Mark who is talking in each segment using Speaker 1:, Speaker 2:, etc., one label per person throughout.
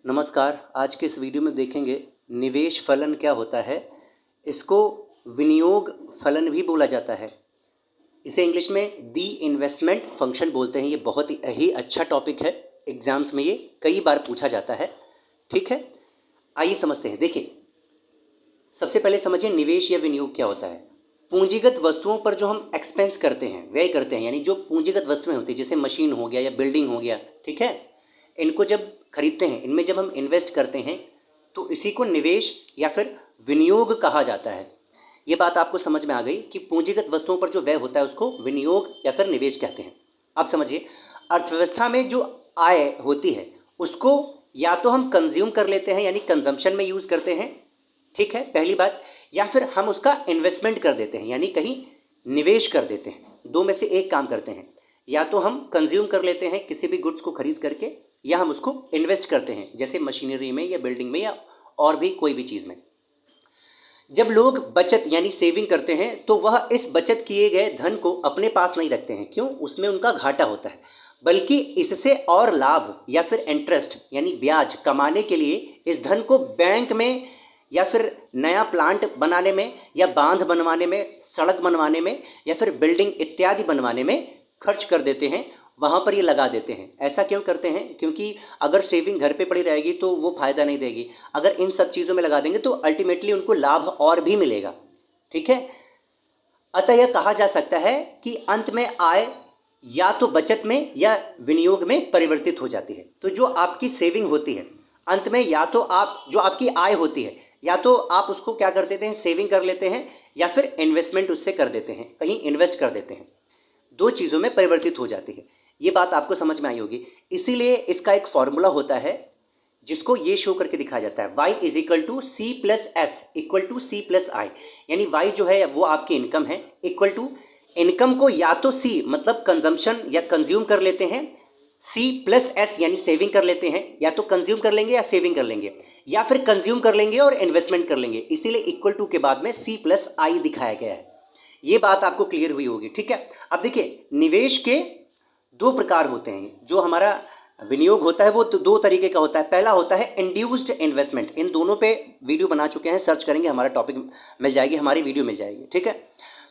Speaker 1: नमस्कार। आज के इस वीडियो में देखेंगे निवेश फलन क्या होता है। इसको विनियोग फलन भी बोला जाता है। इसे इंग्लिश में दी इन्वेस्टमेंट फंक्शन बोलते हैं। ये बहुत ही अच्छा टॉपिक है। एग्जाम्स में ये कई बार पूछा जाता है। ठीक है, आइए समझते हैं। देखिए, सबसे पहले समझिए निवेश या विनियोग क्या होता है। पूंजीगत वस्तुओं पर जो हम एक्सपेंस करते हैं, व्यय करते हैं, यानी जो पूंजीगत वस्तुएं होती है जैसे मशीन हो गया या बिल्डिंग हो गया, ठीक है, इनको जब खरीदते हैं, इनमें जब हम इन्वेस्ट करते हैं तो इसी को निवेश या फिर विनियोग कहा जाता है। ये बात आपको समझ में आ गई कि पूंजीगत वस्तुओं पर जो व्यय होता है उसको विनियोग या फिर निवेश कहते हैं। अब समझिए, अर्थव्यवस्था में जो आय होती है उसको या तो हम कंज्यूम कर लेते हैं यानी कंजम्पशन में यूज़ करते हैं, ठीक है, पहली बात, या फिर हम उसका इन्वेस्टमेंट कर देते हैं यानी कहीं निवेश कर देते हैं। दो में से एक काम करते हैं, या तो हम कंज्यूम कर लेते हैं किसी भी गुड्स को खरीद करके, या हम उसको इन्वेस्ट करते हैं जैसे मशीनरी में या बिल्डिंग में या और भी कोई भी चीज़ में। जब लोग बचत यानी सेविंग करते हैं तो वह इस बचत किए गए धन को अपने पास नहीं रखते हैं। क्यों? उसमें उनका घाटा होता है, बल्कि इससे और लाभ या फिर इंटरेस्ट यानी ब्याज कमाने के लिए इस धन को बैंक में या फिर नया प्लांट बनाने में या बांध बनवाने में, सड़क बनवाने में या फिर बिल्डिंग इत्यादि बनवाने में खर्च कर देते हैं, वहाँ पर ये लगा देते हैं। ऐसा क्यों करते हैं? क्योंकि अगर सेविंग घर पे पड़ी रहेगी तो वो फ़ायदा नहीं देगी। अगर इन सब चीज़ों में लगा देंगे तो अल्टीमेटली उनको लाभ और भी मिलेगा। ठीक है, अतः यह कहा जा सकता है कि अंत में आय या तो बचत में या विनियोग में परिवर्तित हो जाती है। तो जो आपकी सेविंग होती है अंत में, या तो आप जो आपकी आय होती है या तो आप उसको क्या कर देते हैं, सेविंग कर लेते हैं, या फिर इन्वेस्टमेंट उससे कर देते हैं, कहीं इन्वेस्ट कर देते हैं। दो चीज़ों में परिवर्तित हो जाती है। ये बात आपको समझ में आई होगी। इसीलिए इसका एक फॉर्मूला होता है जिसको ये शो करके दिखाया जाता है, y is equal to C plus S equal to C plus I. यानी y जो है वो आपकी इनकम है, इक्वल टू इनकम को या तो c मतलब कंजम्पशन या कंज्यूम कर लेते हैं, c प्लस एस यानी सेविंग कर लेते हैं, या तो कंज्यूम कर लेंगे या सेविंग कर लेंगे, या फिर कंज्यूम कर लेंगे और इन्वेस्टमेंट कर लेंगे। इसीलिए इक्वल टू के बाद में c प्लस आई दिखाया गया है। ये बात आपको क्लियर हुई होगी। ठीक है, अब देखिए, निवेश के दो प्रकार होते हैं। जो हमारा विनियोग होता है वो तो दो तरीके का होता है। पहला होता है इंड्यूस्ड इन्वेस्टमेंट। इन दोनों पे वीडियो बना चुके हैं, सर्च करेंगे हमारा टॉपिक मिल जाएगी, हमारी वीडियो मिल जाएगी। ठीक है,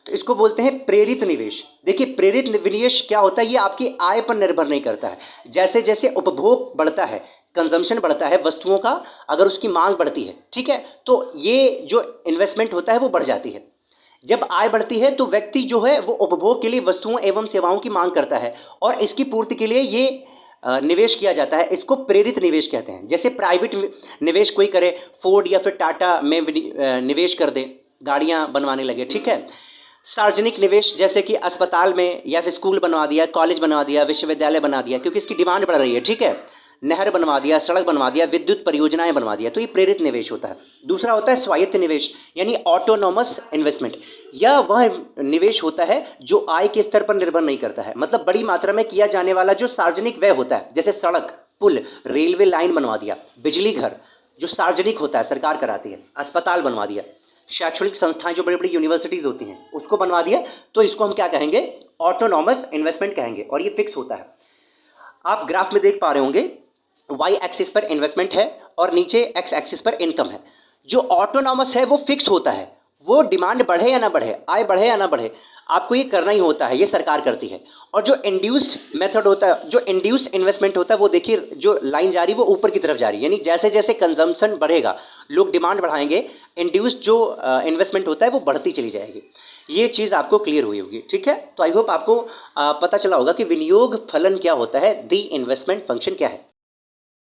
Speaker 1: तो इसको बोलते हैं प्रेरित निवेश। देखिए, प्रेरित निवेश क्या होता है, ये आपकी आय पर निर्भर नहीं करता है। जैसे जैसे उपभोग बढ़ता है, कंजम्पशन बढ़ता है वस्तुओं का, अगर उसकी मांग बढ़ती है, ठीक है, तो ये जो इन्वेस्टमेंट होता है वो बढ़ जाती है। जब आय बढ़ती है तो व्यक्ति जो है वो उपभोग के लिए वस्तुओं एवं सेवाओं की मांग करता है और इसकी पूर्ति के लिए ये निवेश किया जाता है। इसको प्रेरित निवेश कहते हैं। जैसे प्राइवेट निवेश कोई करे, फोर्ड या फिर टाटा में निवेश कर दे, गाड़ियां बनवाने लगे। ठीक है, सार्वजनिक निवेश जैसे कि अस्पताल में या फिर स्कूल बनवा दिया, कॉलेज बनवा दिया, विश्वविद्यालय बना दिया क्योंकि इसकी डिमांड बढ़ रही है। ठीक है, नहर बनवा दिया, सड़क बनवा दिया, विद्युत परियोजनाएं बनवा दिया, तो ये प्रेरित निवेश होता है। दूसरा होता है स्वायत्त निवेश यानी ऑटोनोमस इन्वेस्टमेंट। यह वह निवेश होता है जो आय के स्तर पर निर्भर नहीं करता है, मतलब बड़ी मात्रा में किया जाने वाला जो सार्वजनिक व्यय होता है, जैसे सड़क, पुल, रेलवे लाइन बनवा दिया, बिजली घर जो सार्वजनिक होता है सरकार कराती है, अस्पताल बनवा दिया, शैक्षणिक संस्थाएं जो बड़ी बड़ी यूनिवर्सिटीज़ होती हैं उसको बनवा दिया, तो इसको हम क्या कहेंगे, ऑटोनॉमस इन्वेस्टमेंट कहेंगे। और ये फिक्स होता है। आप ग्राफ में देख पा रहे होंगे, वाई एक्सिस पर इन्वेस्टमेंट है और नीचे एक्स एक्सिस पर इनकम है। जो ऑटोनॉमस है वो फिक्स होता है, वो डिमांड बढ़े या ना बढ़े, आय बढ़े या ना बढ़े, आपको ये करना ही होता है, ये सरकार करती है। और जो इंड्यूस्ड मेथड होता है, जो इंड्यूस्ड इन्वेस्टमेंट होता है, वो देखिए जो लाइन जा रही है वो ऊपर की तरफ जा रही है, यानी जैसे जैसे कंजम्पशन बढ़ेगा, लोग डिमांड बढ़ाएंगे, इंड्यूस्ड जो इन्वेस्टमेंट होता है वो बढ़ती चली जाएगी। ये चीज़ आपको क्लियर हुई होगी। ठीक है, तो आई होप आपको पता चला होगा कि विनियोग फलन क्या होता है, दी इन्वेस्टमेंट फंक्शन क्या है।